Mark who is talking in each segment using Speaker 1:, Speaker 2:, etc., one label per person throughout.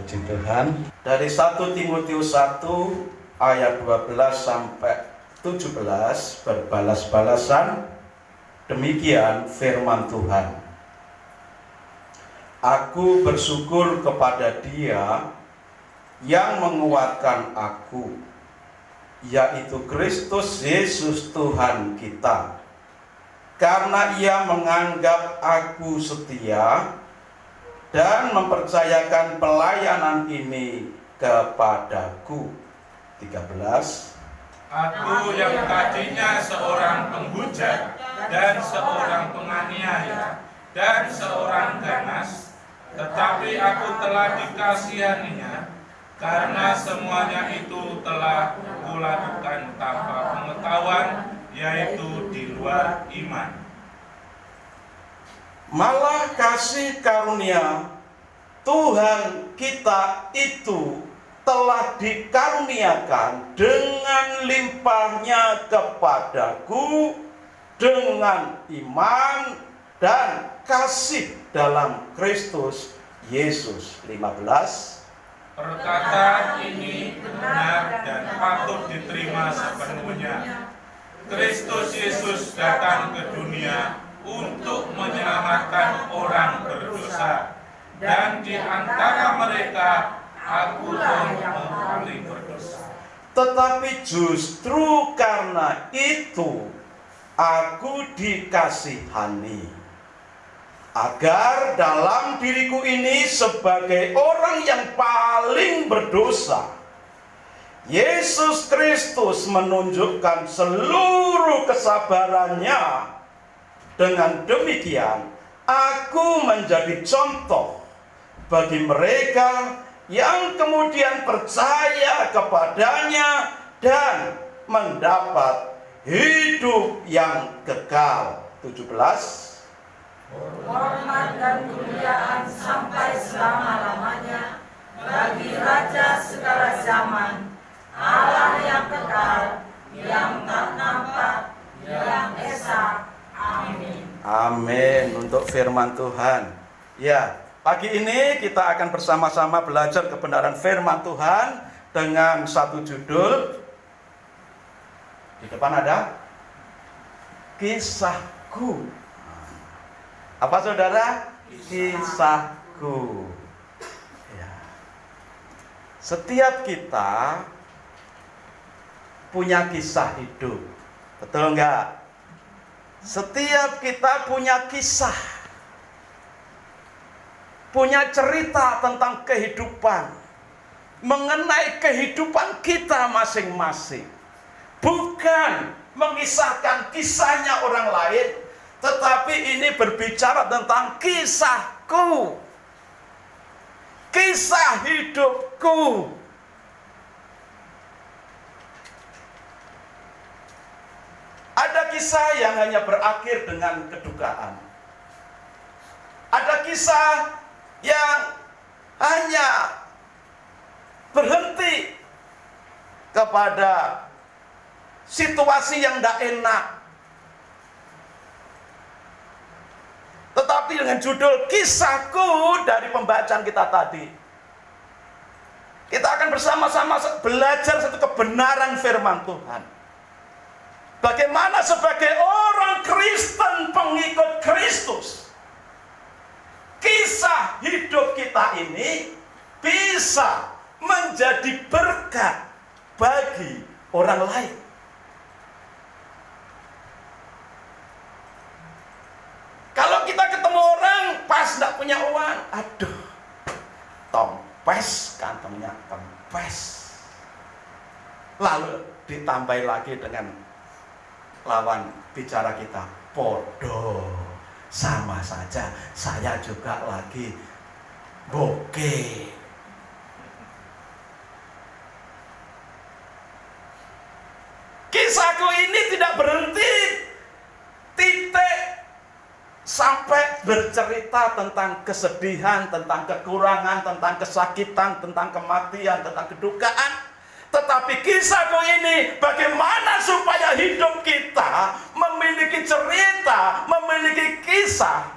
Speaker 1: Puji Tuhan. Dari 1 Timotius 1 ayat 12 sampai 17 berbalas-balasan. Demikian firman Tuhan. Aku bersyukur kepada Dia yang menguatkan aku, yaitu Kristus Yesus Tuhan kita. Karena Ia menganggap aku setia dan mempercayakan pelayanan ini kepadaku. 13.
Speaker 2: Aku yang tadinya seorang penghujat dan seorang penganiaya dan seorang ganas, tetapi aku telah dikasihaninya, karena semuanya itu telah kulakukan tanpa pengetahuan, yaitu di luar iman.
Speaker 1: Malah kasih karunia Tuhan kita itu telah dikaruniakan dengan limpahnya kepadaku dengan iman dan kasih dalam Kristus Yesus. 15.
Speaker 2: Perkataan ini benar dan patut diterima sepenuhnya. Kristus Yesus datang ke dunia untuk menyelamatkan orang berdosa, dan di antara mereka aku yang paling berdosa.
Speaker 1: Tetapi justru karena itu aku dikasihani, agar dalam diriku ini sebagai orang yang paling berdosa, Yesus Kristus menunjukkan seluruh kesabarannya. Dengan demikian, aku menjadi contoh bagi mereka yang kemudian percaya kepadanya dan mendapat hidup yang kekal. 17.
Speaker 3: Hormat dan kemuliaan sampai selama-lamanya bagi Raja segala zaman, Allah yang kekal, yang tak nampak, yang esa. Amin.
Speaker 1: Amin. Untuk firman Tuhan. Ya, pagi ini kita akan bersama-sama belajar kebenaran firman Tuhan dengan satu judul. Di depan ada kisahku. Apa saudara? Kisahku. Ya. Setiap kita punya kisah hidup. Betul enggak? Setiap kita punya kisah, punya cerita tentang kehidupan, mengenai kehidupan kita masing-masing. Bukan mengisahkan kisahnya orang lain, tetapi ini berbicara tentang kisahku, kisah hidupku. Ada kisah yang hanya berakhir dengan kedukaan. Ada kisah yang hanya berhenti kepada situasi yang tidak enak. Tetapi dengan judul kisahku dari pembacaan kita tadi, kita akan bersama-sama belajar satu kebenaran firman Tuhan. Bagaimana sebagai orang Kristen pengikut Kristus, kisah hidup kita ini bisa menjadi berkat bagi orang lain. Kalau kita ketemu orang pas tidak punya uang, aduh, tompes, kantongnya kempes. Lalu ditambah lagi dengan lawan bicara kita, podo, sama saja, saya juga lagi bokeh. Kisahku ini tidak berhenti titik sampai bercerita tentang kesedihan, tentang kekurangan, tentang kesakitan, tentang kematian, tentang kedukaan. Tetapi kisahku ini bagaimana supaya hidup kita memiliki cerita, memiliki kisah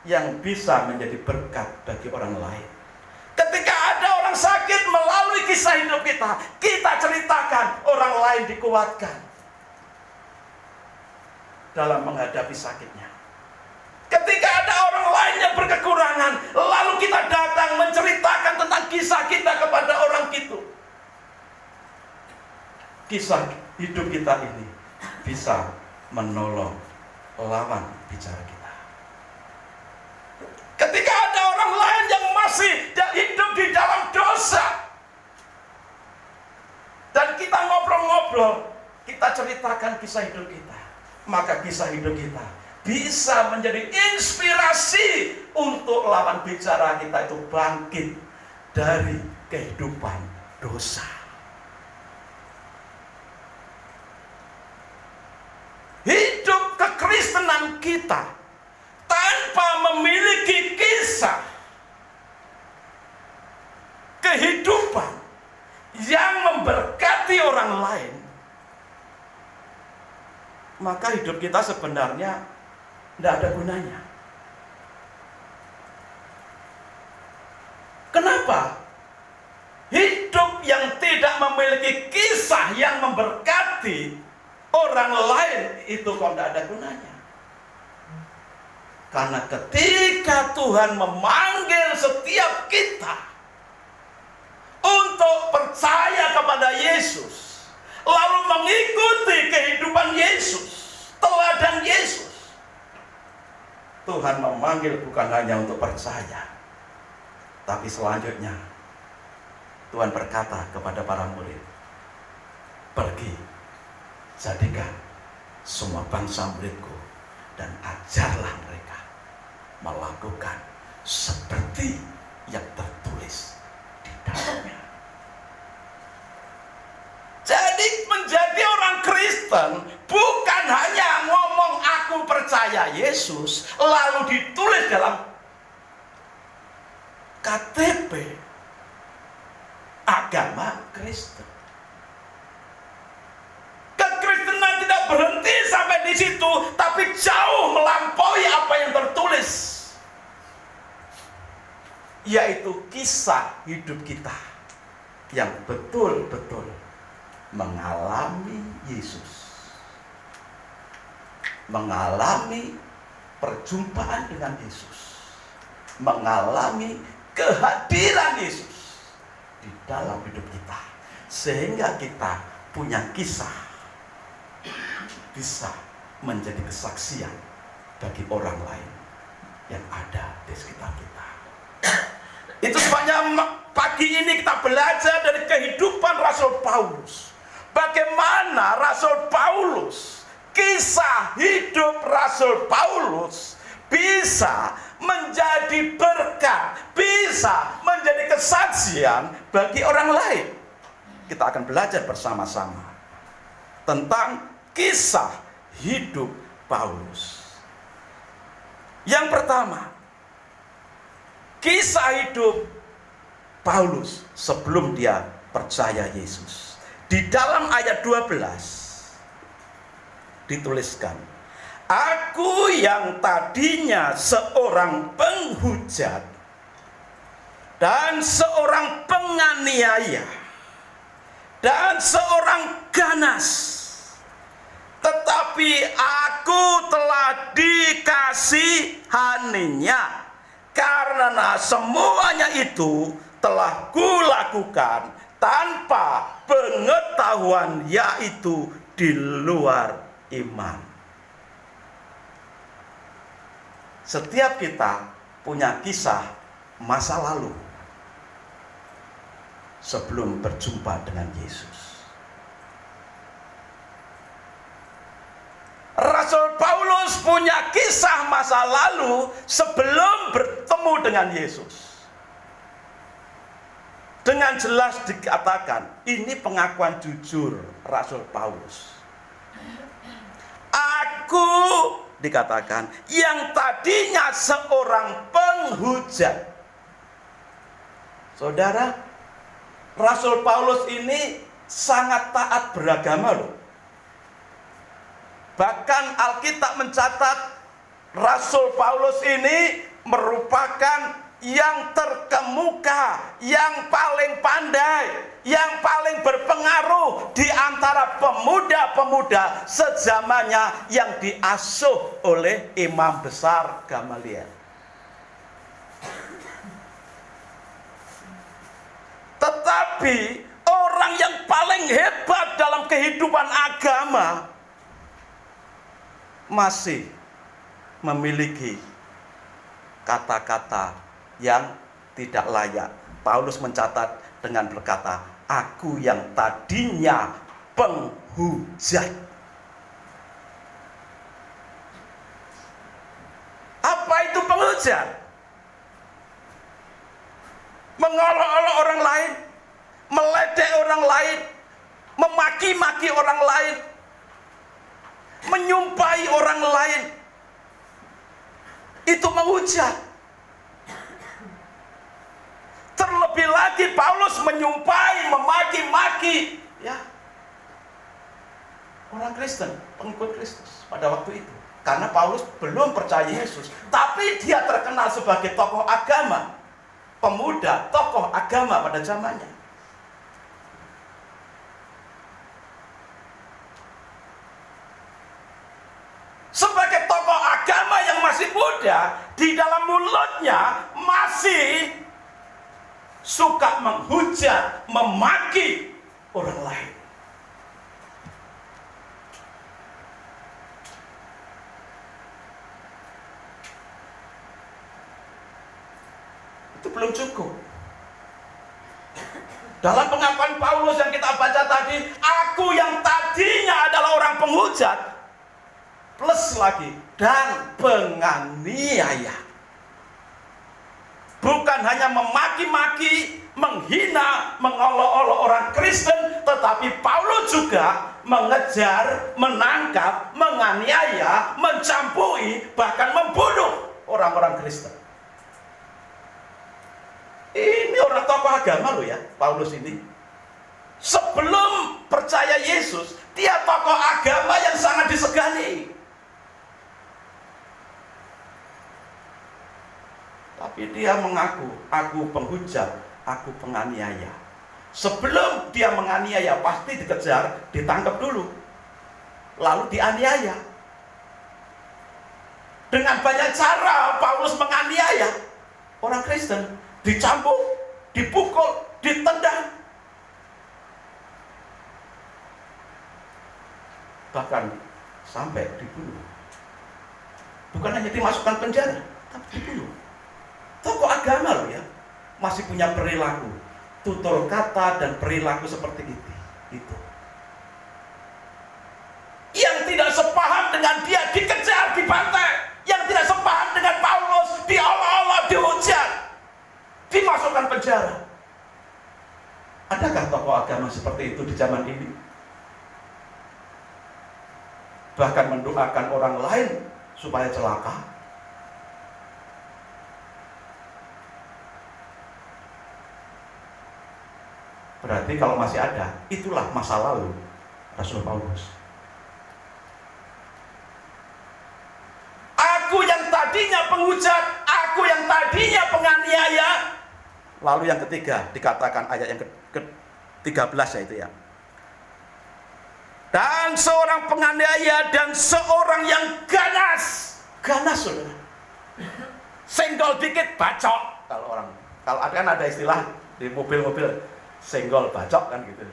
Speaker 1: yang bisa menjadi berkat bagi orang lain. Ketika ada orang kisah hidup kita, kita ceritakan, orang lain dikuatkan dalam menghadapi sakitnya. Ketika ada orang lain yang berkekurangan, lalu kita datang menceritakan tentang kisah kita kepada orang itu. Kisah hidup kita ini bisa menolong lawan bicara kita. Ketika ada orang lain yang masih hidup di dalam dosa, dan kita ngobrol-ngobrol, kita ceritakan kisah hidup kita, maka kisah hidup kita bisa menjadi inspirasi untuk lawan bicara kita itu bangkit dari kehidupan dosa. Hidup kekristenan kita tanpa memiliki kisah kehidupan yang memberkati orang lain, maka hidup kita sebenarnya tidak ada gunanya. Kenapa? Hidup yang tidak memiliki kisah yang memberkati orang lain itu kok tidak ada gunanya. Karena ketika Tuhan memanggil setiap kita untuk percaya kepada Yesus, lalu mengikuti kehidupan Yesus, teladan Yesus, Tuhan memanggil bukan hanya untuk percaya, tapi selanjutnya Tuhan berkata kepada para murid, pergi, jadikan semua bangsa muridku, dan ajarlah mereka melakukan seperti yang tertulis di dalamnya. Jadi menjadi orang Kristen bukan hanya ngomong aku percaya Yesus lalu ditulis dalam KTP agama Kristen. Kekristenan tidak berhenti sampai di situ, tapi jauh melampaui apa yang tertulis, yaitu kisah hidup kita yang betul-betul mengalami Yesus, mengalami perjumpaan dengan Yesus, mengalami kehadiran Yesus di dalam hidup kita, sehingga kita punya kisah, bisa menjadi kesaksian bagi orang lain yang ada di sekitar kita. Itu sebabnya pagi ini kita belajar dari kehidupan Rasul Paulus. Bagaimana Rasul Paulus, kisah hidup Rasul Paulus bisa menjadi berkat, bisa menjadi kesaksian bagi orang lain. Kita akan belajar bersama-sama tentang kisah hidup Paulus. Yang pertama, kisah hidup Paulus sebelum dia percaya Yesus. Di dalam ayat 12 dituliskan, aku yang tadinya seorang penghujat dan seorang penganiaya dan seorang ganas, tetapi aku telah dikasihaninya, karena semuanya itu telah kulakukan tanpa pengetahuan, yaitu di luar iman. Setiap kita punya kisah masa lalu sebelum berjumpa dengan Yesus. Rasul Paulus punya kisah masa lalu sebelum bertemu dengan Yesus. Dengan jelas dikatakan, ini pengakuan jujur Rasul Paulus. Aku, dikatakan, yang tadinya seorang penghujat. Saudara, Rasul Paulus ini sangat taat beragama loh. Bahkan Alkitab mencatat Rasul Paulus ini merupakan yang terkemuka, yang paling pandai, yang paling berpengaruh di antara pemuda-pemuda sezamannya yang diasuh oleh imam besar Gamaliel. Tetapi orang yang paling hebat dalam kehidupan agama masih memiliki kata-kata yang tidak layak. Paulus mencatat dengan berkata, aku yang tadinya penghujat. Apa itu penghujat? Mengolok-olok orang lain, meledek orang lain, memaki-maki orang lain, menyumpahi orang lain. Itu menghujat. Terlebih lagi Paulus menyumpahi, memaki-maki ya orang Kristen, pengikut Kristus pada waktu itu. Karena Paulus belum percaya Yesus, tapi dia terkenal sebagai tokoh agama, pemuda, tokoh agama pada zamannya. Sebagai tokoh agama yang masih muda, di dalam mulutnya masih suka menghujat, memaki orang lain. Itu belum cukup. Dalam pengakuan Paulus yang kita baca tadi, aku yang tadinya adalah orang penghujat, plus lagi, dan penganiaya. Bukan hanya memaki-maki, menghina, mengolok-olok orang Kristen, tetapi Paulus juga mengejar, menangkap, menganiaya, mencampuri, bahkan membunuh orang-orang Kristen. Ini orang tokoh agama loh ya, Paulus ini. Sebelum percaya Yesus, dia tokoh agama yang sangat disegani. Tapi dia mengaku, aku penghujat, aku penganiaya. Sebelum dia menganiaya, pasti dikejar, ditangkap dulu, lalu dianiaya. Dengan banyak cara Paulus menganiaya orang Kristen, dicambuk, dipukul, ditendang, bahkan sampai dibunuh. Bukan hanya dimasukkan penjara, tapi dibunuh. Tokoh agama loh ya, masih punya perilaku, tutur kata dan perilaku seperti itu. Yang tidak sepaham dengan dia dikejar, dibantai. Yang tidak sepaham dengan Paulus diolok-olok, dihujat, dimasukkan penjara. Adakah tokoh agama seperti itu di zaman ini? Bahkan mendoakan orang lain supaya celaka. Berarti kalau masih ada, itulah masa lalu Rasul Paulus. Aku yang tadinya penghujat, aku yang tadinya penganiaya. Lalu yang ketiga dikatakan ayat yang ke-13 ya itu ya. Dan seorang penganiaya dan seorang yang ganas. Ganas saudara. Senggol dikit bacok. Kalau ada istilah di mobil-mobil, senggol bacok kan gitu.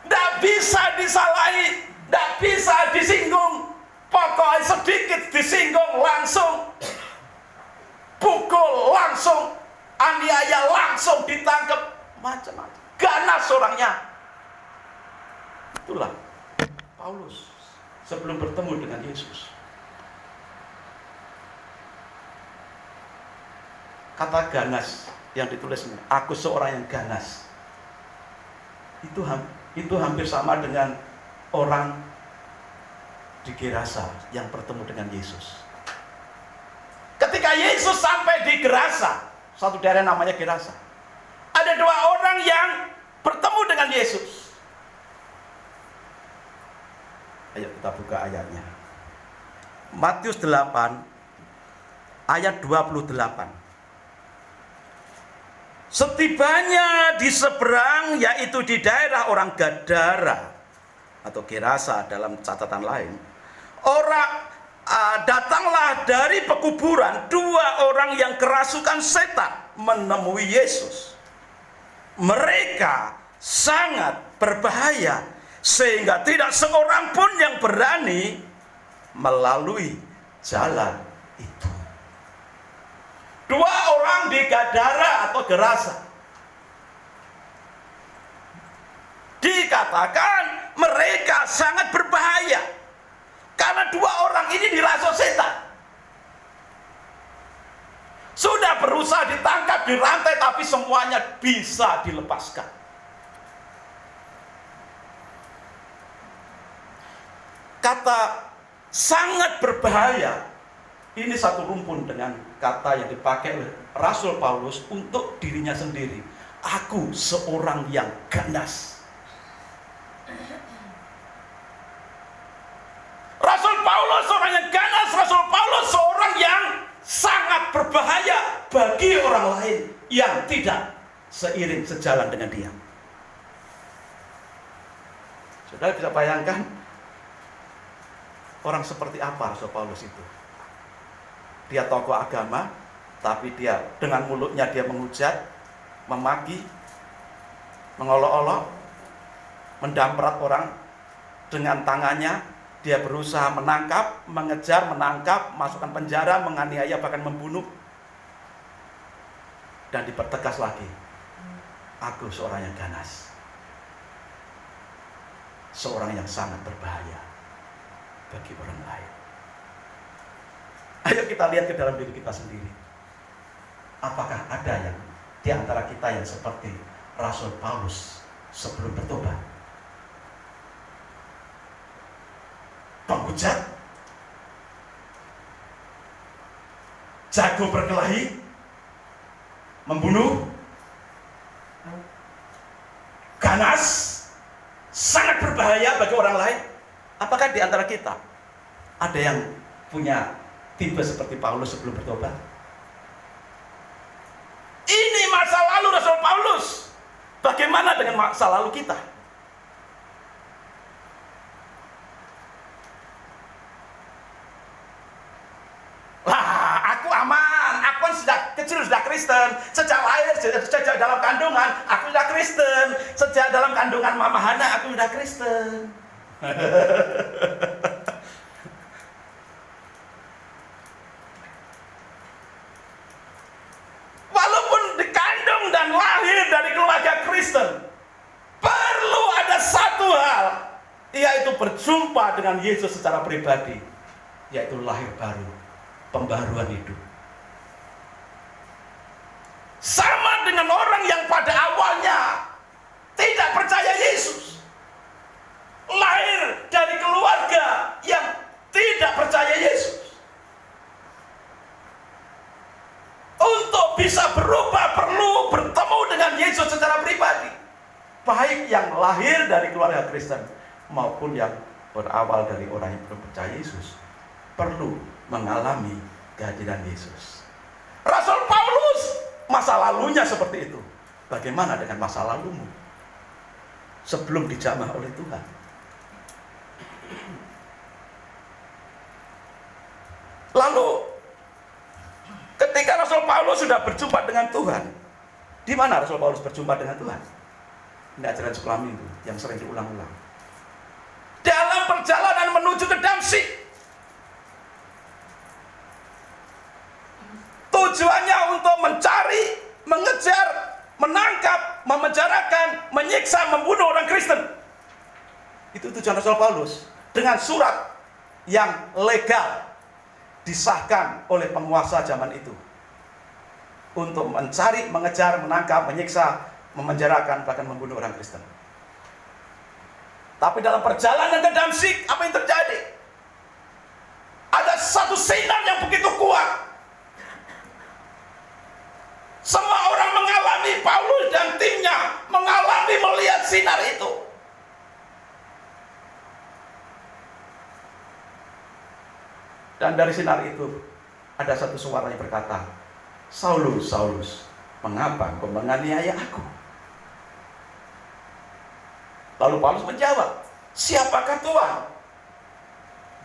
Speaker 1: Nggak bisa disalahi, nggak bisa disinggung. Pokoknya sedikit disinggung langsung pukul, langsung aniaya, langsung ditangkap, macam-macam. Ganas orangnya. Itulah Paulus sebelum bertemu dengan Yesus. Kata ganas yang ditulis ini, aku seorang yang ganas, itu hampir sama dengan orang di Gerasa yang bertemu dengan Yesus. Ketika Yesus sampai di Gerasa, satu daerah namanya Gerasa, ada dua orang yang bertemu dengan Yesus. Ayo kita buka ayatnya. Matius 8 ayat 28. Setibanya di seberang, yaitu di daerah orang Gadara atau Gerasa dalam catatan lain, datanglah dari pekuburan 2 orang yang kerasukan setan menemui Yesus. Mereka sangat berbahaya sehingga tidak seorang pun yang berani melalui jalan itu. 2 orang di Gadara atau Gerasa. Dikatakan mereka sangat berbahaya karena 2 orang ini dirasuk setan. Sudah berusaha ditangkap, dirantai, tapi semuanya bisa dilepaskan. Kata sangat berbahaya ini satu rumpun dengan kata yang dipakai oleh Rasul Paulus untuk dirinya sendiri. Aku seorang yang ganas. Rasul Paulus seorang yang ganas. Rasul Paulus seorang yang sangat berbahaya bagi orang lain yang tidak seiring sejalan dengan dia. Saudara bisa bayangkan orang seperti apa Rasul Paulus itu? Dia tokoh agama, tapi dia dengan mulutnya dia menghujat, memaki, mengolok-olok, mendamprat orang. Dengan tangannya dia berusaha menangkap, mengejar, menangkap, masukkan penjara, menganiaya, bahkan membunuh. Dan dipertegas lagi, aku seorang yang ganas, seorang yang sangat berbahaya bagi orang lain. Ayo kita lihat ke dalam diri kita sendiri. Apakah ada yang di antara kita yang seperti Rasul Paulus sebelum bertobat? Penghujat, jago berkelahi, membunuh, ganas, sangat berbahaya bagi orang lain. Apakah di antara kita ada yang punya tipe seperti Paulus sebelum bertobat? Ini masa lalu Rasul Paulus. Bagaimana dengan masa lalu kita? Aku aman. Aku kan sejak kecil sudah Kristen. Sejak lahir, sejak dalam kandungan, aku sudah Kristen. Sejak dalam kandungan Mama Hana, aku sudah Kristen. Walaupun dikandung dan lahir dari keluarga Kristen, perlu ada satu hal, yaitu berjumpa dengan Yesus secara pribadi, yaitu lahir baru, pembaharuan hidup. Sama dengan orang yang pada awalnya tidak percaya Yesus, lahir dari keluarga yang tidak percaya Yesus. Untuk bisa berubah perlu bertemu dengan Yesus secara pribadi, baik yang lahir dari keluarga Kristen maupun yang berawal dari orang yang belum percaya Yesus, perlu mengalami kehadiran Yesus. Rasul Paulus masa lalunya seperti itu. Bagaimana dengan masa lalumu sebelum dijamah oleh Tuhan? Lalu ketika Rasul Paulus sudah berjumpa dengan Tuhan, di mana Rasul Paulus berjumpa dengan Tuhan? Ini ajaran sekolah minggu yang sering diulang-ulang. Dalam perjalanan menuju ke Damsyik, tujuannya untuk mencari, mengejar, menangkap, memenjarakan, menyiksa, membunuh orang Kristen. Itu tujuan Rasul Paulus. Dengan surat yang legal disahkan oleh penguasa zaman itu, untuk mencari, mengejar, menangkap, menyiksa, memenjarakan, bahkan membunuh orang Kristen. Tapi dalam perjalanan ke Damsyik, apa yang terjadi? Ada satu sinar yang begitu kuat. Semua orang mengalami, Paulus dan timnya mengalami, melihat sinar itu. Dan dari sinar itu ada satu suara yang berkata, Saulus, Saulus, Mengapa engkau menganiaya aku? Lalu Paulus menjawab, siapakah Tuhan?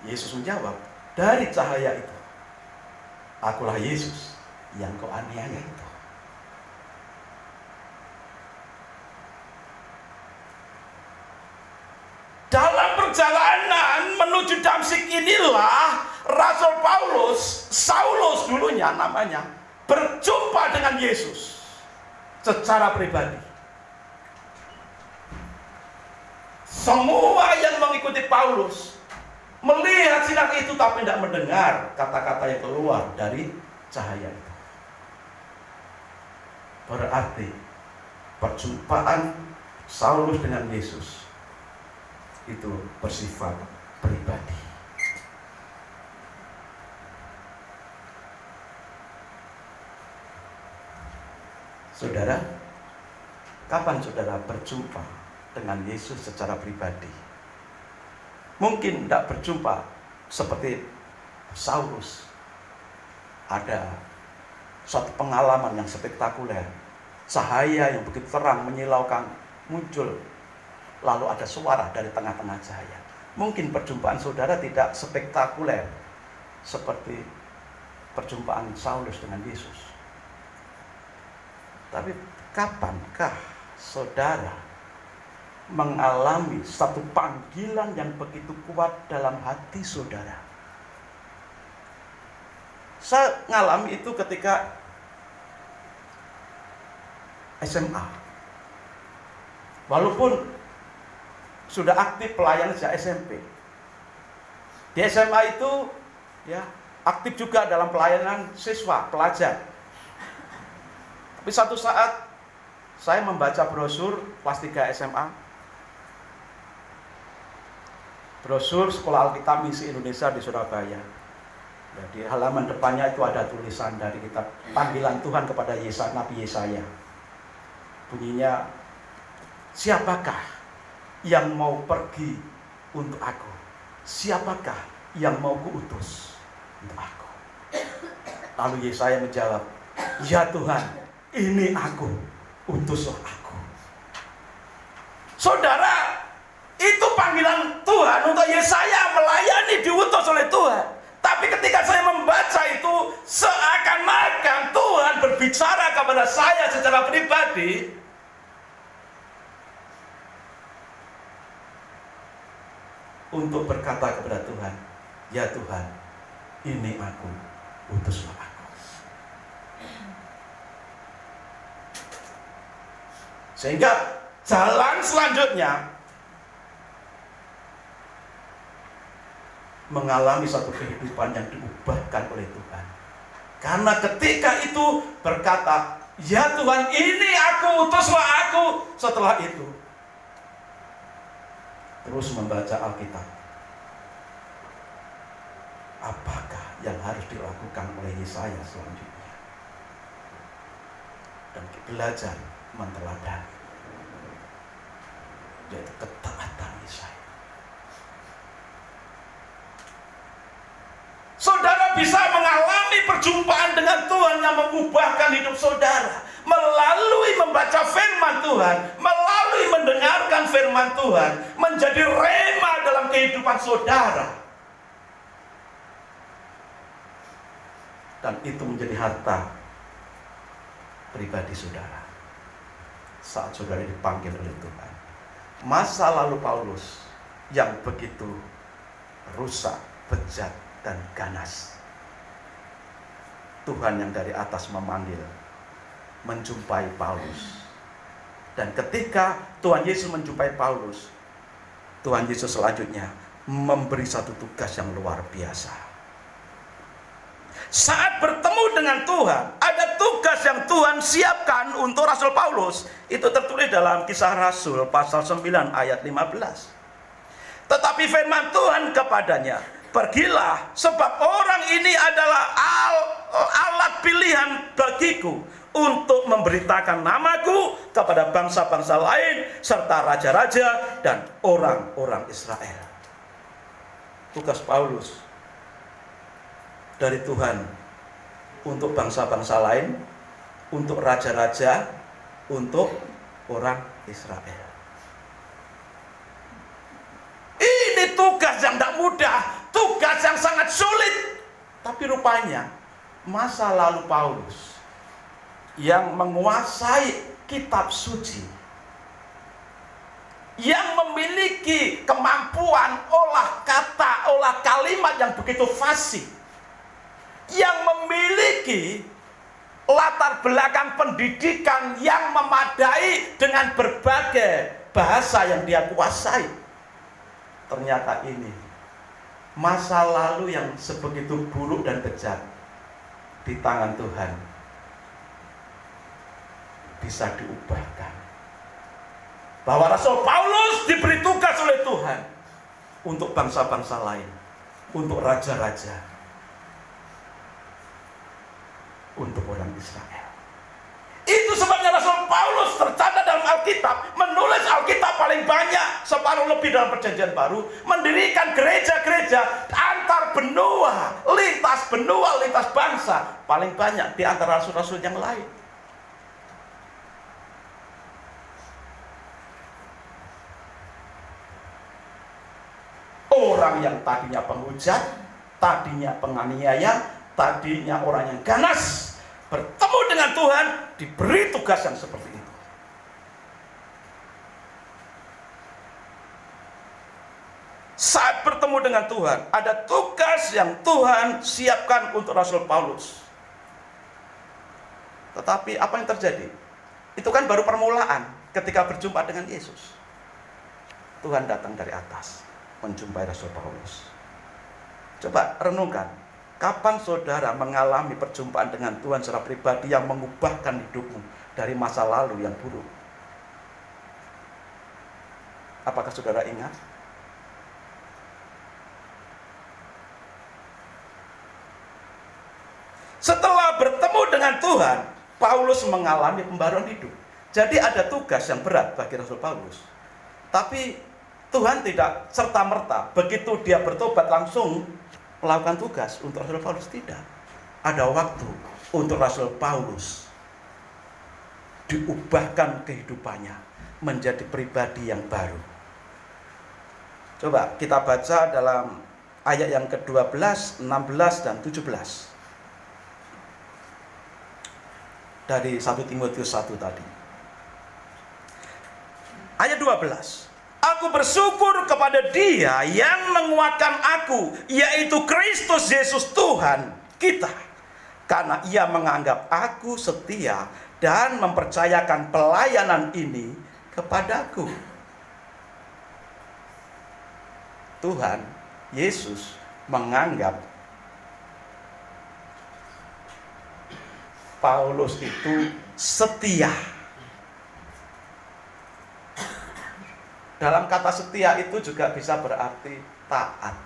Speaker 1: Yesus menjawab, dari cahaya itu, akulah Yesus yang kau aniaya itu. Dalam perjalanan menuju Damsyik inilah Rasul Paulus, Saulus dulunya namanya, berjumpa dengan Yesus secara pribadi. Semua yang mengikuti Paulus melihat sinar itu tapi tidak mendengar kata-kata yang keluar dari cahaya itu. Berarti perjumpaan Saulus dengan Yesus itu bersifat pribadi. Saudara, kapan saudara berjumpa dengan Yesus secara pribadi? Mungkin tidak berjumpa seperti Saulus. Ada suatu pengalaman yang spektakuler, cahaya yang begitu terang menyilaukan muncul, lalu ada suara dari tengah-tengah cahaya. Mungkin perjumpaan saudara tidak spektakuler seperti perjumpaan Saulus dengan Yesus. Tapi kapankah saudara mengalami satu panggilan yang begitu kuat dalam hati saudara? Saya mengalami itu ketika SMA. Walaupun sudah aktif pelayanan sejak SMP. Di SMA itu ya aktif juga dalam pelayanan siswa, pelajar. Tapi satu saat saya membaca brosur kelas 3 SMA. Brosur Sekolah Alkitab Misi Indonesia di Surabaya. Di halaman depannya itu ada tulisan dari kitab Panggilan Tuhan kepada Nabi Yesaya. Bunyinya, siapakah yang mau pergi untuk aku? Siapakah yang mau kuutus untuk aku? Lalu Yesaya menjawab, ya Tuhan, ini aku, utuslah aku. Saudara, itu panggilan Tuhan untuk Yesaya melayani, diutus oleh Tuhan. Tapi ketika saya membaca itu, seakan-akan Tuhan berbicara kepada saya secara pribadi. Untuk berkata kepada Tuhan, ya Tuhan, ini aku, utuslah aku. Sehingga jalan selanjutnya mengalami satu kehidupan yang diubahkan oleh Tuhan. Karena ketika itu berkata, ya Tuhan, ini aku, utuslah aku. Setelah itu terus membaca Alkitab. Apakah yang harus dilakukan oleh Yesaya selanjutnya? Dan belajar menteladani, yaitu ketaatan Yesaya. Saudara bisa mengalami perjumpaan dengan Tuhan yang mengubahkan hidup saudara melalui membaca firman Tuhan, melalui mendengarkan firman Tuhan, menjadi rema dalam kehidupan saudara. Dan itu menjadi harta pribadi saudara saat saudara dipanggil oleh Tuhan. Masa lalu Paulus yang begitu rusak, bejat, dan ganas, Tuhan yang dari atas memanggil, menjumpai Paulus. Dan ketika Tuhan Yesus menjumpai Paulus, Tuhan Yesus selanjutnya memberi satu tugas yang luar biasa. Saat bertemu dengan Tuhan, ada tugas yang Tuhan siapkan untuk Rasul Paulus. Itu tertulis dalam Kisah Rasul pasal 9 ayat 15. Tetapi firman Tuhan kepadanya, pergilah, sebab orang ini adalah alat pilihan bagiku untuk memberitakan namaku kepada bangsa-bangsa lain serta raja-raja dan orang-orang Israel. Tugas Paulus dari Tuhan untuk bangsa-bangsa lain, untuk raja-raja, untuk orang Israel. Ini tugas yang tidak mudah, tugas yang sangat sulit. Tapi rupanya masa lalu Paulus yang menguasai kitab suci, yang memiliki kemampuan olah kata, olah kalimat yang begitu fasih, yang memiliki latar belakang pendidikan yang memadai dengan berbagai bahasa yang dia kuasai. Ternyata ini masa lalu yang sebegitu buruk dan kejam di tangan Tuhan bisa diubahkan. Bahwa Rasul Paulus diberi tugas oleh Tuhan untuk bangsa-bangsa lain, untuk raja-raja, untuk orang Israel. Itu sebabnya Rasul Paulus tercatat dalam Alkitab, menulis Alkitab paling banyak, separuh lebih dalam Perjanjian Baru, mendirikan gereja-gereja antar benua, lintas bangsa, paling banyak di antara rasul-rasul yang lain. Orang yang tadinya penghujat, tadinya penganiaya, tadinya orang yang ganas, bertemu dengan Tuhan, diberi tugas yang seperti itu. Saat bertemu dengan Tuhan, ada tugas yang Tuhan siapkan untuk Rasul Paulus. Tetapi apa yang terjadi? Itu kan baru permulaan ketika berjumpa dengan Yesus. Tuhan datang dari atas, menjumpai Rasul Paulus. Coba renungkan, kapan saudara mengalami perjumpaan dengan Tuhan secara pribadi yang mengubahkan hidupmu dari masa lalu yang buruk? Apakah saudara ingat? Setelah bertemu dengan Tuhan, Paulus mengalami pembaruan hidup. Jadi ada tugas yang berat bagi Rasul Paulus. Tapi Tuhan tidak serta-merta begitu dia bertobat langsung melakukan tugas untuk Rasul Paulus. Tidak. Ada waktu untuk Rasul Paulus diubahkan kehidupannya menjadi pribadi yang baru. Coba kita baca dalam ayat yang ke-12, 16 dan 17 dari 1 Timotius 1 tadi. Ayat 12. Aku bersyukur kepada Dia yang menguatkan aku, yaitu Kristus Yesus Tuhan kita, karena Ia menganggap aku setia dan mempercayakan pelayanan ini kepadaku. Tuhan Yesus menganggap Paulus itu setia. Dalam kata setia itu juga bisa berarti taat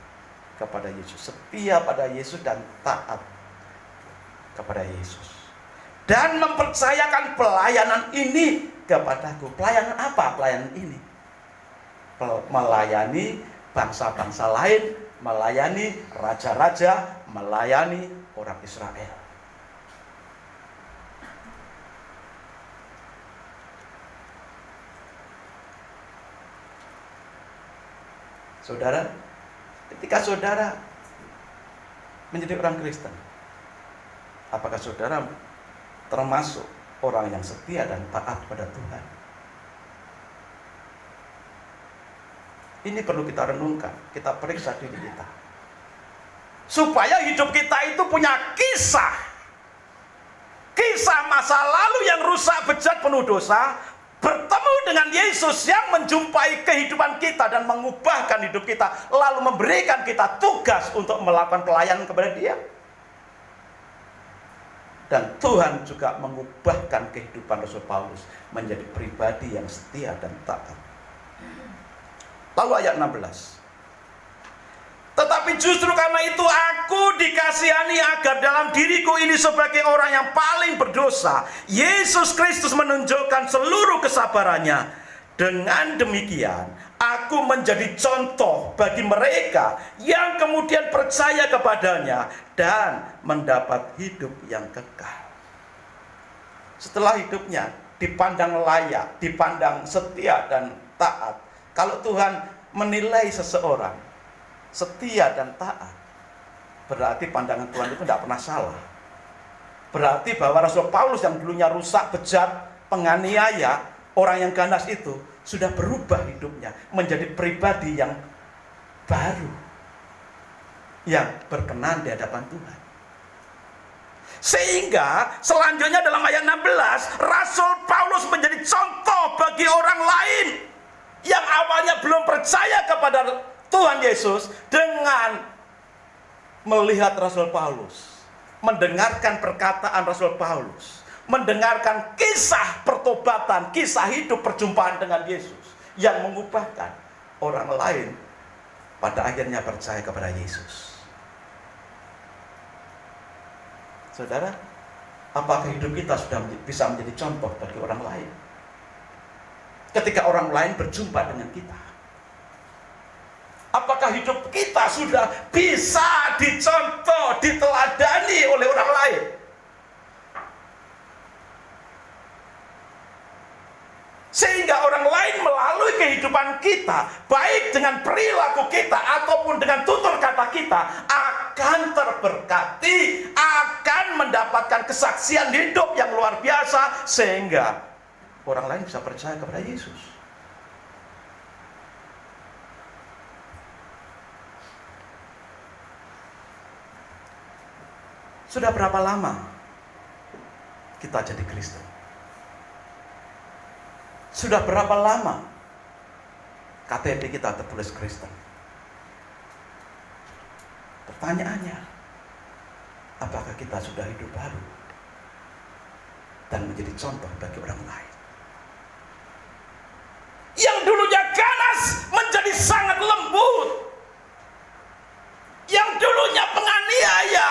Speaker 1: kepada Yesus. Setia pada Yesus dan taat kepada Yesus. Dan mempercayakan pelayanan ini kepadaku. Pelayanan apa pelayanan ini? Melayani bangsa-bangsa lain, melayani raja-raja, melayani orang Israel. Saudara, ketika saudara menjadi orang Kristen, apakah saudara termasuk orang yang setia dan taat pada Tuhan? Ini perlu kita renungkan, kita periksa diri kita, supaya hidup kita itu punya kisah masa lalu yang rusak, bejat, penuh dosa, bertemu dengan Yesus yang menjumpai kehidupan kita dan mengubahkan hidup kita, lalu memberikan kita tugas untuk melakukan pelayanan kepada Dia. Dan Tuhan juga mengubahkan kehidupan Rasul Paulus menjadi pribadi yang setia dan taat. Lalu ayat 16. Tetapi justru karena itu aku dikasihani agar dalam diriku ini sebagai orang yang paling berdosa, Yesus Kristus menunjukkan seluruh kesabarannya. Dengan demikian, aku menjadi contoh bagi mereka yang kemudian percaya kepadanya dan mendapat hidup yang kekal. setelah hidupnya dipandang layak, dipandang setia dan taat. Kalau Tuhan menilai seseorang setia dan taat, berarti pandangan Tuhan itu tidak pernah salah. Berarti bahwa Rasul Paulus yang dulunya rusak, bejat, penganiaya, orang yang ganas itu sudah berubah hidupnya menjadi pribadi yang baru, yang berkenan di hadapan Tuhan. Sehingga selanjutnya dalam ayat 16, Rasul Paulus menjadi contoh bagi orang lain yang awalnya belum percaya kepada Tuhan Yesus, dengan melihat Rasul Paulus, mendengarkan perkataan Rasul Paulus, mendengarkan kisah pertobatan, kisah hidup perjumpaan dengan Yesus yang mengubahkan orang lain pada akhirnya percaya kepada Yesus. Saudara, apakah hidup kita sudah bisa menjadi contoh bagi orang lain? Ketika orang lain berjumpa dengan kita, apakah hidup kita sudah bisa dicontoh, diteladani oleh orang lain? Sehingga orang lain melalui kehidupan kita, baik dengan perilaku kita ataupun dengan tutur kata kita, akan terberkati, akan mendapatkan kesaksian hidup yang luar biasa, sehingga orang lain bisa percaya kepada Yesus. Sudah berapa lama kita jadi Kristen? Sudah berapa lama KTP kita tertulis Kristen? Pertanyaannya, apakah kita sudah hidup baru dan menjadi contoh bagi orang lain? Yang dulunya ganas menjadi sangat lembut, yang dulunya penganiaya,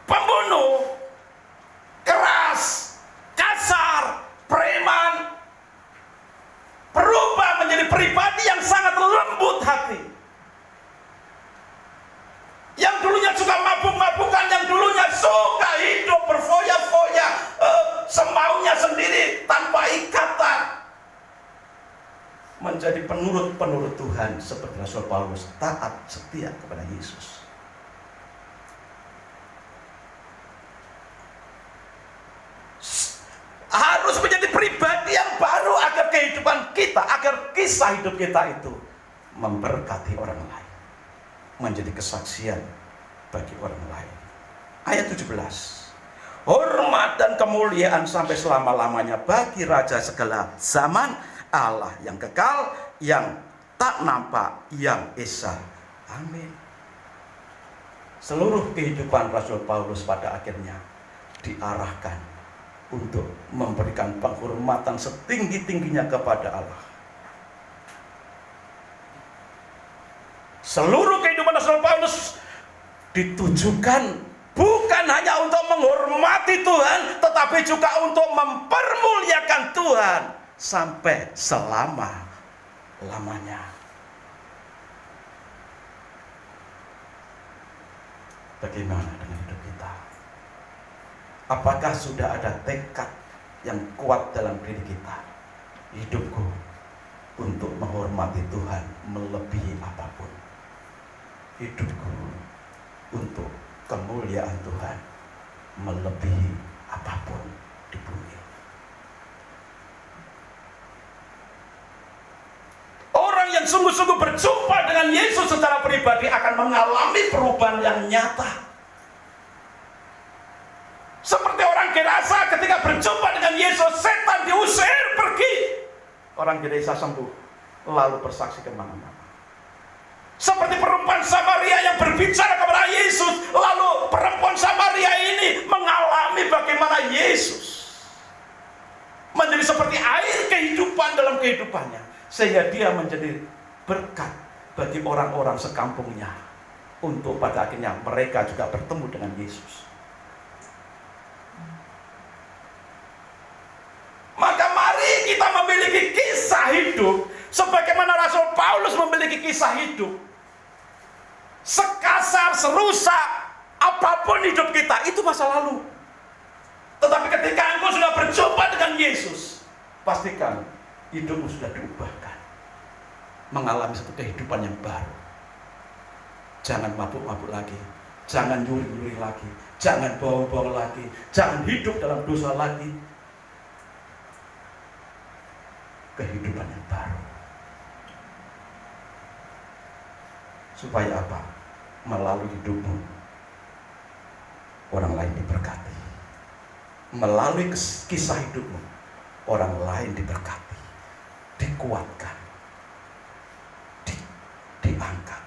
Speaker 1: pembunuh, keras, kasar, preman, berubah menjadi pribadi yang sangat lembut hati. Yang dulunya suka mabuk-mabukan, yang dulunya suka hidup berfoya-foya, semaunya sendiri tanpa ikatan, menjadi penurut-penurut Tuhan seperti Rasul Paulus, taat setia kepada Yesus. Harus menjadi pribadi yang baru agar kehidupan kita, agar kisah hidup kita itu memberkati orang lain, menjadi kesaksian bagi orang lain. Ayat 17, hormat dan kemuliaan sampai selama-lamanya bagi Raja segala zaman, Allah yang kekal, yang tak nampak, yang esa. Amin. Seluruh kehidupan Rasul Paulus pada akhirnya diarahkan untuk memberikan penghormatan setinggi-tingginya kepada Allah. Seluruh kehidupan Rasul Paulus ditujukan bukan hanya untuk menghormati Tuhan, tetapi juga untuk mempermuliakan Tuhan sampai selama-lamanya. Bagaimana dengan hidup kita? Apakah sudah ada tekad yang kuat dalam diri kita? Hidupku untuk menghormati Tuhan melebihi apapun. Hidupku untuk kemuliaan Tuhan melebihi apapun di bumi. Orang yang sungguh-sungguh berjumpa dengan Yesus secara pribadi akan mengalami perubahan yang nyata. Seperti orang Gerasa ketika berjumpa dengan Yesus, setan diusir pergi. Orang Gerasa sembuh, lalu bersaksi kemana-mana. Seperti perempuan Samaria yang berbicara kepada Yesus, lalu perempuan Samaria ini mengalami bagaimana Yesus menjadi seperti air kehidupan dalam kehidupannya, sehingga dia menjadi berkat bagi orang-orang sekampungnya, untuk pada akhirnya mereka juga bertemu dengan Yesus. Maka mari kita memiliki kisah hidup sebagaimana Rasul Paulus memiliki kisah hidup. Sekasar, serusak apapun hidup kita, itu masa lalu. Tetapi ketika engkau sudah berjumpa dengan Yesus, pastikan hidupmu sudah diubahkan, mengalami satu kehidupan yang baru. Jangan mabuk-mabuk lagi, jangan nyuri-nyuri lagi, jangan bohong-bohong lagi, jangan hidup dalam dosa lagi. Kehidupan yang baru. Supaya apa? Melalui hidupmu orang lain diberkati. Melalui kisah hidupmu orang lain diberkati, dikuatkan, diangkat.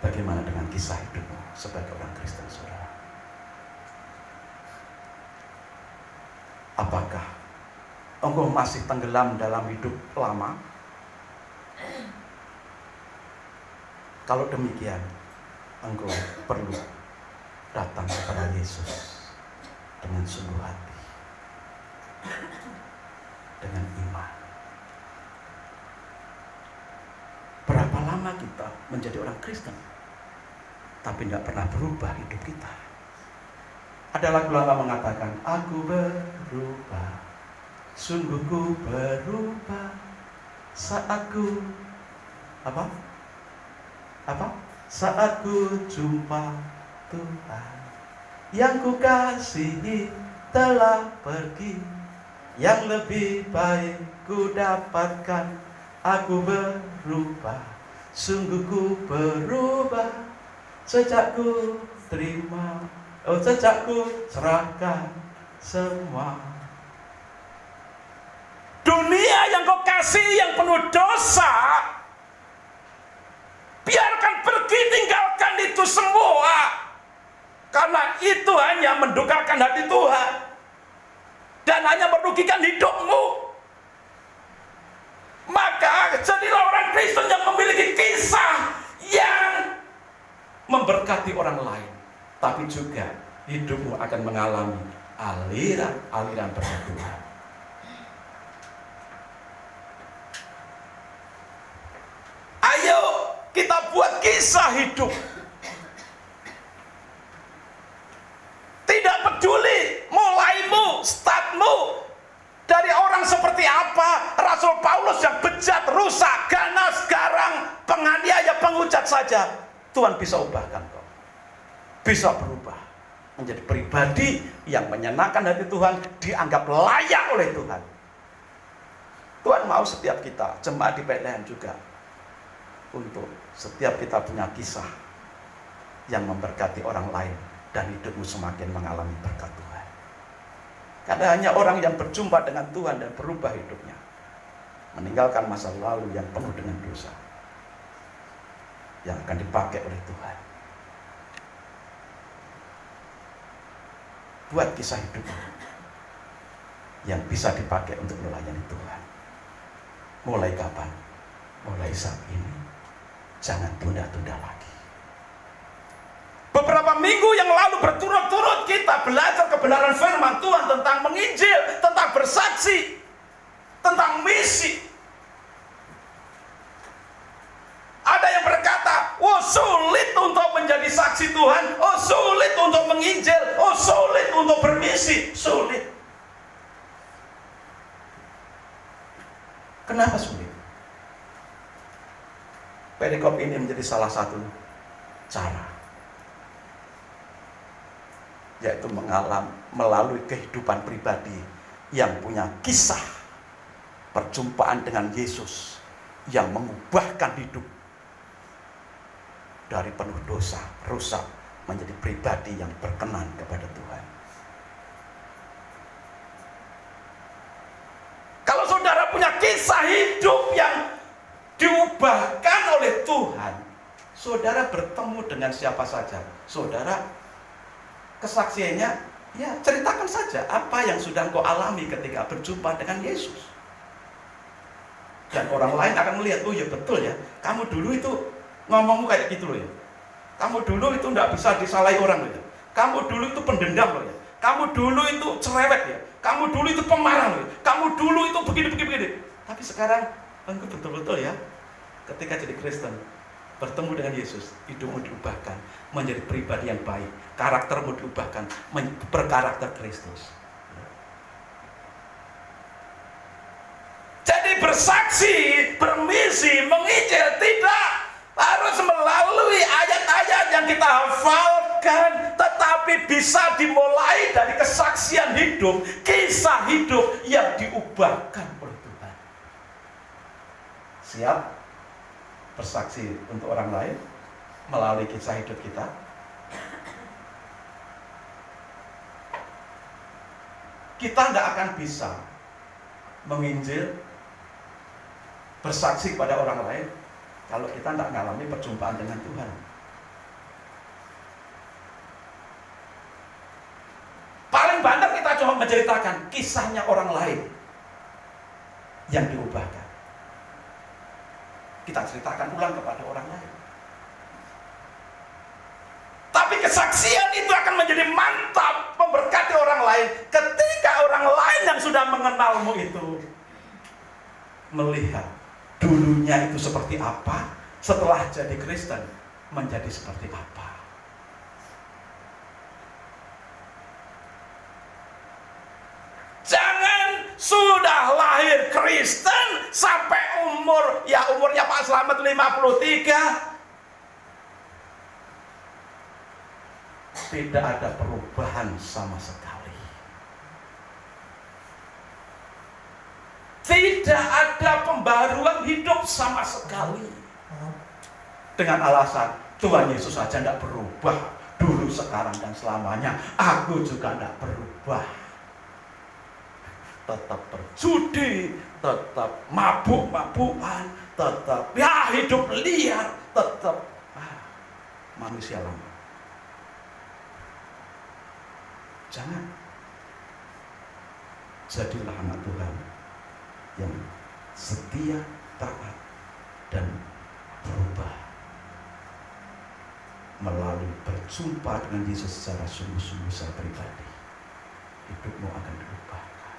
Speaker 1: Bagaimana dengan kisah hidupmu sebagai orang Kristen, saudara? Apakah engkau masih tenggelam dalam hidup lama? Kalau demikian, engkau perlu datang kepada Yesus dengan sungguh hati, dengan iman. Berapa lama kita menjadi orang Kristen, tapi tidak pernah berubah hidup kita? Ada lagu lama mengatakan, aku berubah, sungguh ku berubah saat ku saat ku jumpa Tuhan. Yang ku kasihi telah pergi, yang lebih baik ku dapatkan. Aku berubah, sungguh ku berubah sejak ku terima, sejak ku serahkan semua. Dunia yang kau kasih yang penuh dosa, biarkan pergi, tinggalkan itu semua. Karena itu hanya mendukakan hati Tuhan dan hanya merugikan hidupmu. Maka jadilah orang Kristen yang memiliki kisah yang memberkati orang lain, tapi juga hidupmu akan mengalami aliran berkat Tuhan. Ayo kita buat kisah hidup. Tidak peduli mulaimu, startmu dari orang seperti apa. Rasul Paulus yang bejat, rusak, ganas, garang, penganiaya, penghujat saja, Tuhan bisa ubahkan kau. Bisa berubah menjadi pribadi yang menyenangkan hati Tuhan, dianggap layak oleh Tuhan. Tuhan mau setiap kita, jemaat di Bethlehem juga, untuk setiap kita punya kisah yang memberkati orang lain dan hidupmu semakin mengalami berkat Tuhan. Karena hanya orang yang berjumpa dengan Tuhan dan berubah hidupnya, meninggalkan masa lalu yang penuh dengan dosa, yang akan dipakai oleh Tuhan. Buat kisah hidup yang bisa dipakai untuk melayani Tuhan. Mulai kapan? Mulai saat ini. Jangan tunda-tunda lagi. Beberapa minggu yang lalu berturut-turut kita belajar kebenaran firman Tuhan tentang menginjil, tentang bersaksi, tentang misi. Ada yang berkata, oh sulit untuk menjadi saksi Tuhan, oh sulit untuk menginjil, oh sulit untuk bermisi, sulit. Kenapa sulit? Perikop ini menjadi salah satu cara, yaitu melalui kehidupan pribadi yang punya kisah perjumpaan dengan Yesus yang mengubahkan hidup dari penuh dosa, rusak, menjadi pribadi yang berkenan kepada Tuhan. Kalau saudara punya kisah hidup yang diubahkan oleh Tuhan, saudara bertemu dengan siapa saja, saudara kesaksiannya, ya ceritakan saja apa yang sudah kau alami ketika berjumpa dengan Yesus. Dan orang lain akan melihat, oh ya betul ya, kamu dulu itu ngomongmu kayak gitu loh ya. Kamu dulu itu tidak bisa disalahi orang loh ya. Kamu dulu itu pendendam loh ya. Kamu dulu itu cerewet ya. Kamu dulu itu pemarah loh ya. Kamu dulu itu begini. Tapi sekarang engkau betul-betul ya, ketika jadi Kristen, bertemu dengan Yesus, hidupmu diubahkan menjadi pribadi yang baik, karaktermu diubahkan berkarakter Kristus. Jadi bersaksi, bermisi, menginjil tidak harus melalui ayat-ayat yang kita hafalkan, tetapi bisa dimulai dari kesaksian hidup, kisah hidup yang diubahkan oleh Tuhan. Siap bersaksi untuk orang lain melalui kisah hidup kita? Kita tidak akan bisa menginjil, bersaksi kepada orang lain kalau kita tidak mengalami perjumpaan dengan Tuhan. Paling banter kita cuma menceritakan kisahnya orang lain yang diubahkan. Kita ceritakan ulang kepada orang lain. Tapi kesaksian itu akan menjadi mantap, memberkati orang lain ketika orang lain yang sudah mengenalmu itu melihat dulunya itu seperti apa, setelah jadi Kristen menjadi seperti apa. Jangan sudah lahir Kristen sampai umurnya Pak Slamet 53 tidak ada perubahan sama sekali. Tidak ada pembaruan hidup sama sekali. Dengan alasan Tuhan Yesus saja tidak berubah dulu, sekarang, dan selamanya, aku juga tidak berubah. Tetap berjudi, tetap mabuk-mabukan, tetap hidup liar, tetap manusia lama. Jangan. Jadilah anak Tuhan yang setia, taat, dan berubah melalui berjumpa dengan Yesus secara sungguh-sungguh secara pribadi. Hidupmu akan diubahkan.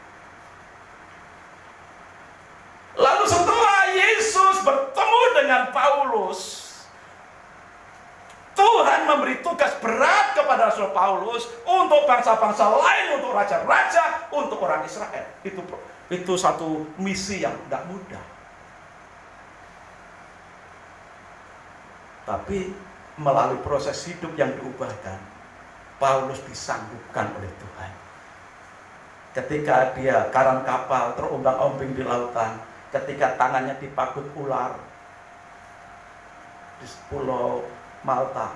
Speaker 1: Lalu setelah Yesus bertemu dengan Paulus, Tuhan memberi tugas berat kepada Rasul Paulus untuk bangsa-bangsa lain, untuk raja-raja, untuk orang Israel. Itu satu misi yang tidak mudah. Tapi melalui proses hidup yang diubahkan, Paulus disanggupkan oleh Tuhan. Ketika dia karam kapal terombang-ambing di lautan, ketika tangannya dipakut ular di pulau Malta,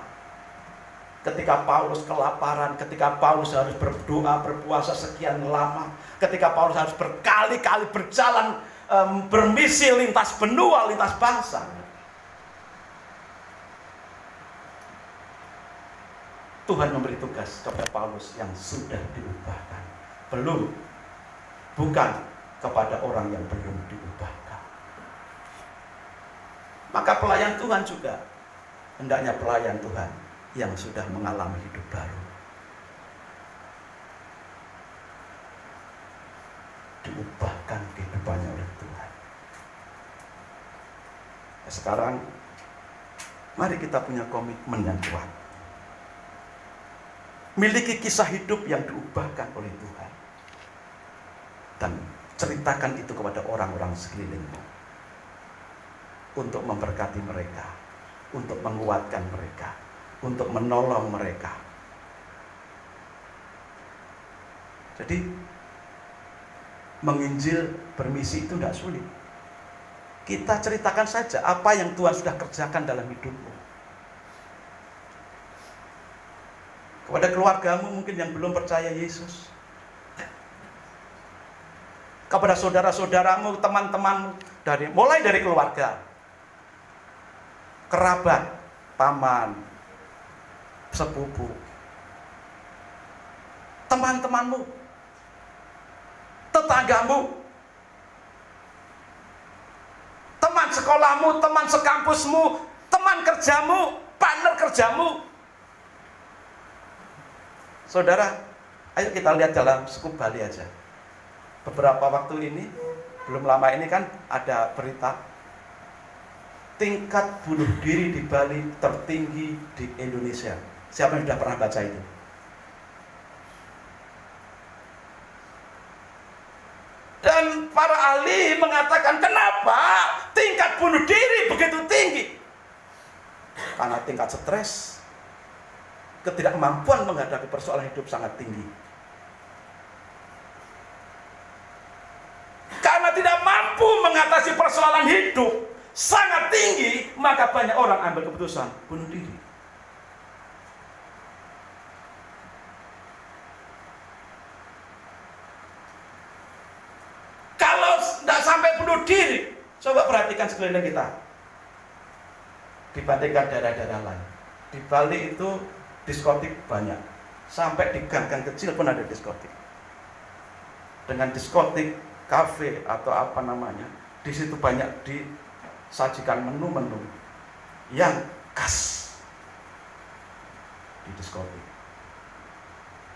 Speaker 1: ketika Paulus kelaparan, ketika Paulus harus berdoa, berpuasa sekian lama, ketika Paulus harus berkali-kali berjalan bermisi lintas benua, lintas bangsa, Tuhan memberi tugas kepada Paulus yang sudah diubahkan. Bukan kepada orang yang belum diubahkan. Maka pelayan Tuhan juga hendaknya pelayan Tuhan yang sudah mengalami hidup baru, diubahkan kehidupannya oleh Tuhan. Sekarang mari kita punya komitmen yang kuat, miliki kisah hidup yang diubahkan oleh Tuhan, dan ceritakan itu kepada orang-orang sekelilingmu untuk memberkati mereka, untuk menguatkan mereka, untuk menolong mereka. Jadi menginjil, bermisi itu tidak sulit. Kita ceritakan saja apa yang Tuhan sudah kerjakan dalam hidupmu. Kepada keluargamu mungkin yang belum percaya Yesus, kepada saudara-saudaramu, teman-temanmu, mulai dari keluarga, kerabat, paman, sepupu, teman-temanmu, tetanggamu, teman sekolahmu, teman sekampusmu, teman kerjamu, partner kerjamu. Saudara, ayo kita lihat dalam Skup Bali aja. Beberapa waktu ini, belum lama ini kan ada berita tingkat bunuh diri di Bali tertinggi di Indonesia. Siapa yang sudah pernah baca itu? Dan para ahli mengatakan kenapa tingkat bunuh diri begitu tinggi? Karena tingkat stres, ketidakmampuan menghadapi persoalan hidup sangat tinggi. Karena tidak mampu mengatasi persoalan hidup sangat tinggi, maka banyak orang ambil keputusan bunuh diri. Kalau tidak sampai bunuh diri, coba perhatikan sekeliling kita. Dibandingkan daerah-daerah lain. Di Bali itu diskotik banyak. Sampai di gang-gang kecil pun ada diskotik. Dengan diskotik, kafe atau apa namanya, di situ banyak disajikan menu-menu yang khas di diskotik,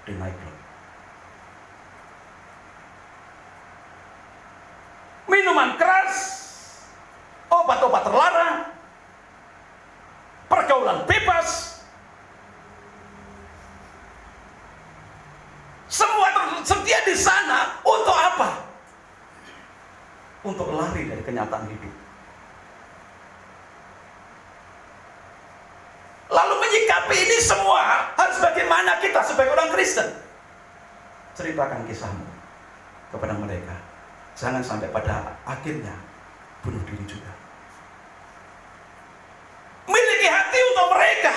Speaker 1: di nightclub. Minuman keras, obat-obat terlarang, pergaulan bebas, semua tersedia di sana. Untuk apa? Untuk lari dari kenyataan hidup. Lalu menyikapi ini semua, harus bagaimana kita sebagai orang Kristen? Ceritakan kisahmu kepada mereka. Jangan sampai pada akhirnya bunuh diri juga. Miliki hati untuk mereka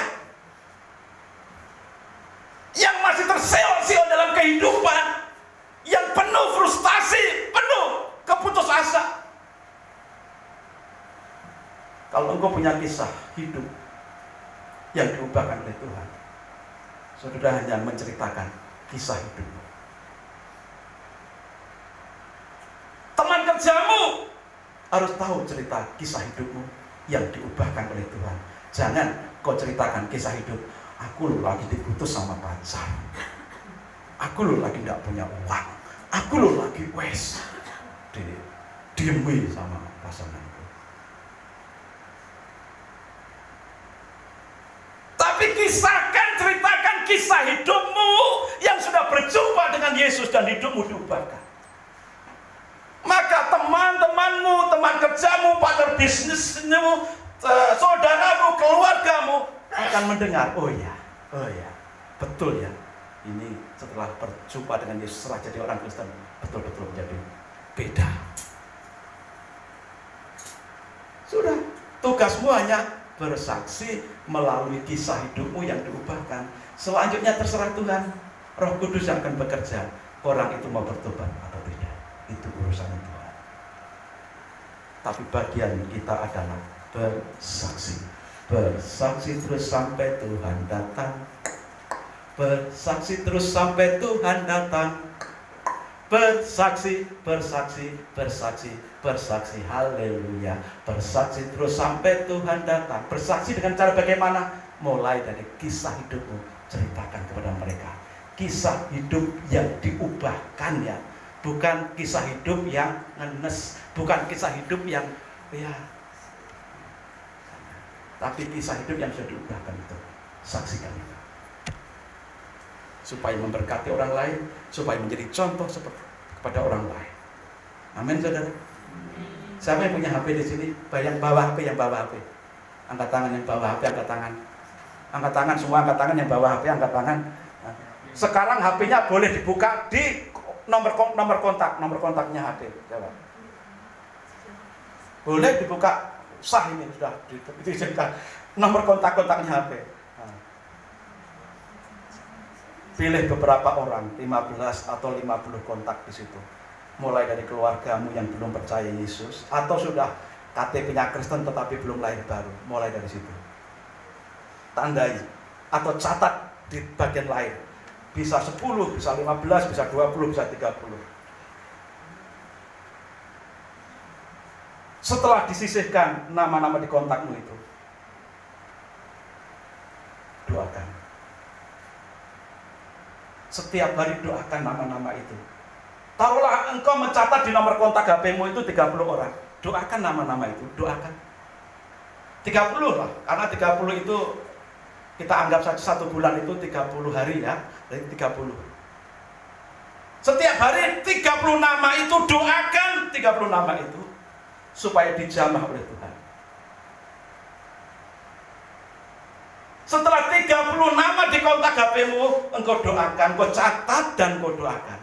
Speaker 1: yang masih terseok-seok dalam kehidupan, yang penuh frustasi, penuh keputus asa. Kalau engkau punya kisah hidup yang diubahkan oleh Tuhan, saudara hanya menceritakan kisah hidupmu. Teman kerjamu harus tahu cerita kisah hidupmu yang diubahkan oleh Tuhan. Jangan kau ceritakan kisah hidup, aku loh lagi diputus sama pacar, aku loh lagi tidak punya uang, aku loh lagi diem sama pasanganku. Tapi ceritakan kisah hidupmu yang sudah berjumpa dengan Yesus dan hidupmu diubahkan. Maka teman-temanmu, teman kerjamu, partner bisnismu, saudaramu, keluargamu akan mendengar, oh ya, betul ya. Ini setelah berjumpa dengan Yesus, setelah jadi orang Kristen, betul-betul menjadi beda. Sudah, tugasmu hanya bersaksi melalui kisah hidupmu yang diubahkan. Selanjutnya terserah Tuhan, Roh Kudus yang akan bekerja. Orang itu mau bertobat atau tidak, itu urusan Tuhan. Tapi bagian kita adalah bersaksi. Bersaksi terus sampai Tuhan datang. Bersaksi terus sampai Tuhan datang. Bersaksi, haleluya. Bersaksi terus sampai Tuhan datang. Bersaksi dengan cara bagaimana? Mulai dari kisah hidupmu, ceritakan kepada mereka. Kisah hidup yang diubahkan ya. Bukan kisah hidup yang ngenes, bukan kisah hidup yang tapi kisah hidup yang sudah diubahkan itu. Saksikan itu. Supaya memberkati orang lain, supaya menjadi contoh seperti kepada orang lain. Amin, saudara. Siapa yang punya HP di sini? Yang bawa HP, angkat tangan. Yang bawa HP, angkat tangan. Angkat tangan, semua angkat tangan. Yang bawa HP, angkat tangan. Sekarang HP-nya boleh dibuka di nomor kontaknya HP. Jawab. Boleh dibuka, sah ini sudah diizinkan. Nomor kontaknya HP. Pilih beberapa orang, 15 atau 50 kontak di situ. Mulai dari keluargamu yang belum percaya Yesus, atau sudah KTP-nya Kristen tetapi belum lahir baru. Mulai dari situ. Tandai atau catat di bagian lahir. Bisa 10, bisa 15, bisa 20, bisa 30. Setelah disisihkan nama-nama di kontakmu itu, doakan. Setiap hari doakan nama-nama itu. Taruhlah engkau mencatat di nomor kontak HP-mu itu 30 orang. Doakan nama-nama itu, doakan. 30 lah, karena 30 itu kita anggap saja 1 bulan itu 30 hari ya, jadi 30. Setiap hari 30 nama itu, doakan 30 nama itu supaya dijamah oleh Tuhan. Setelah 30 nama di kontak HP-mu, engkau doakan, engkau catat dan engkau doakan.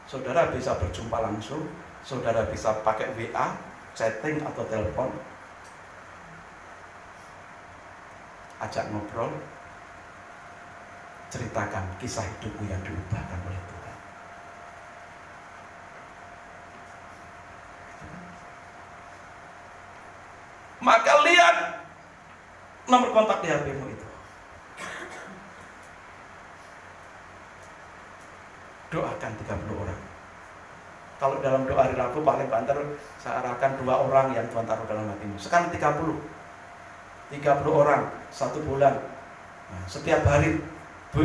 Speaker 1: Saudara bisa berjumpa langsung, saudara bisa pakai WA, chatting atau telepon, ajak ngobrol, ceritakan kisah hidupmu yang diubahkan oleh Tuhan. Maka lihat nomor kontak di HP-mu itu. Doakan 30 orang. Kalau dalam doa hari Rabu paling banter saya arahkan 2 orang yang Tuhan taruh dalam hatimu. Sekarang 30 orang 1 bulan. Nah, setiap hari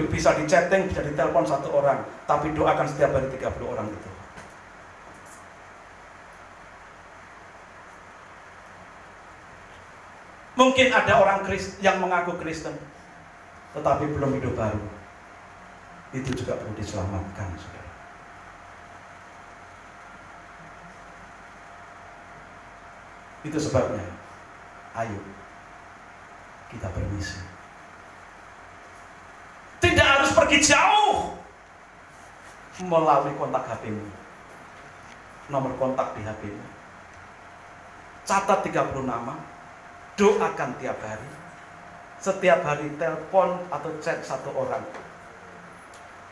Speaker 1: bisa di chatting, bisa ditelepon 1 orang, tapi doakan setiap hari 30 orang itu. Mungkin ada orang yang mengaku Kristen tetapi belum hidup baru. Itu juga perlu diselamatkan, saudara. Itu sebabnya, ayo kita bermisi. Tidak harus pergi jauh melalui kontak HP-mu. Nomor kontak di HP-mu. Catat 30 nama, doakan tiap hari. Setiap hari telepon atau chat 1 orang.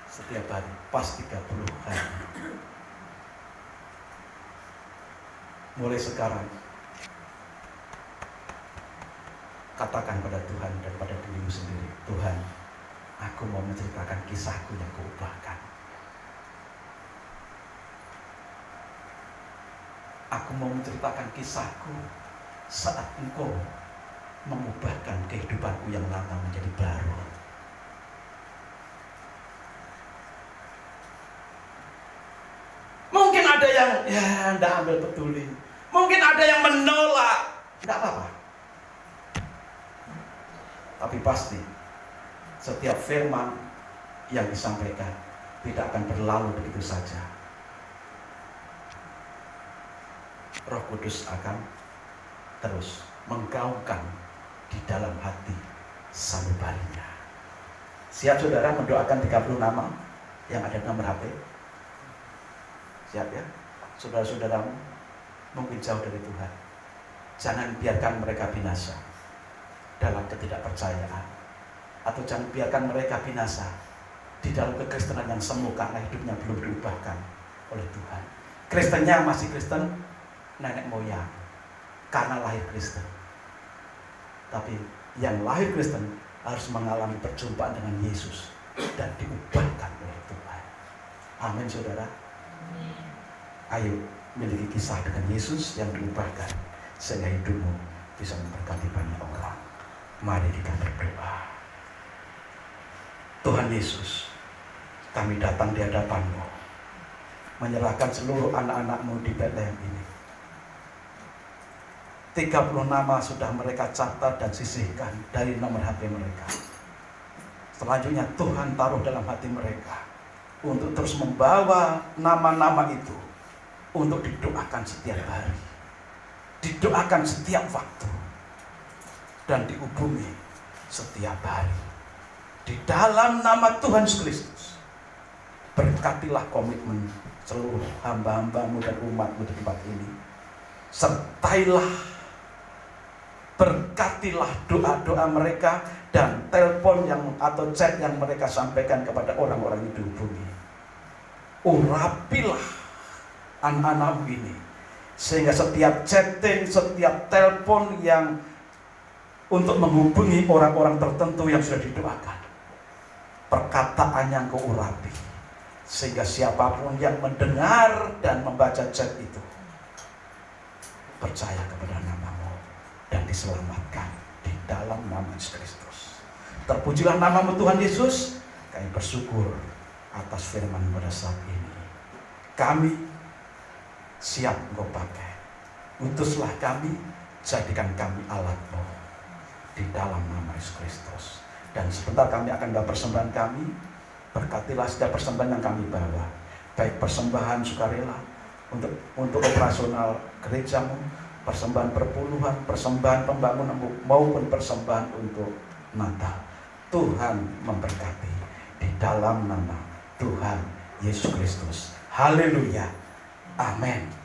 Speaker 1: Setiap hari, pas 30 hari. Mulai sekarang, katakan pada Tuhan dan pada dirimu sendiri, Tuhan, aku mau menceritakan kisahku yang Kau-ubahkan. Aku mau menceritakan kisahku saat Engkau mengubahkan kehidupanku yang lama menjadi baru. Mungkin ada yang tidak ambil peduli. Mungkin ada yang menolak. Tidak apa-apa. Tapi pasti setiap firman yang disampaikan tidak akan berlalu begitu saja. Roh Kudus akan terus menggaungkan di dalam hati sanubarinya. Siap saudara mendoakan 30 nama yang ada di nomor HP? Siap ya? Saudara-saudaramu mungkin jauh dari Tuhan. Jangan biarkan mereka binasa dalam ketidakpercayaan, atau jangan biarkan mereka binasa di dalam kekristenan yang semu karena hidupnya belum diubahkan oleh Tuhan. Kristennya masih Kristen nenek moyang karena lahir Kristen. Tapi yang lahir Kristen harus mengalami perjumpaan dengan Yesus dan diubahkan oleh Tuhan. Amin saudara. Ayo miliki kisah dengan Yesus yang diubahkan sehingga hidupmu bisa memberkati banyak orang. Mari kita berdoa. Tuhan Yesus, kami datang di hadapan-Mu, menyerahkan seluruh anak-anak-Mu di Bethlehem ini. 30 nama sudah mereka catat dan sisihkan dari nomor HP mereka. Selanjutnya Tuhan taruh dalam hati mereka untuk terus membawa nama-nama itu untuk didoakan setiap hari, didoakan setiap waktu, dan dihubungi setiap hari. Di dalam nama Tuhan Yesus Kristus, berkatilah komitmen seluruh hamba-hamba-Mu dan umat-Mu di tempat ini. Sertailah, berkatilah doa-doa mereka dan telepon yang atau chat yang mereka sampaikan kepada orang-orang yang dihubungi. Urapilah anak-anak-Mu ini sehingga setiap chatting, setiap telepon yang untuk menghubungi orang-orang tertentu yang sudah didoakan, perkataan yang Kau urapi sehingga siapapun yang mendengar dan membaca chat itu percaya kepada nama-Mu dan diselamatkan di dalam nama Yesus Kristus. Terpujilah nama-Mu Tuhan Yesus. Kami bersyukur atas firman pada saat ini. Kami siap Engkau pakai. Utuslah kami jadikan kami alat-Mu di dalam nama Yesus Kristus. Dan sebentar kami akan bawa persembahan kami. Berkatilah setiap persembahan yang kami bawa, baik persembahan sukarela untuk operasional gereja-Mu, persembahan perpuluhan, persembahan pembangunan maupun persembahan untuk Natal. Tuhan memberkati di dalam nama Tuhan Yesus Kristus. Haleluya. Amin.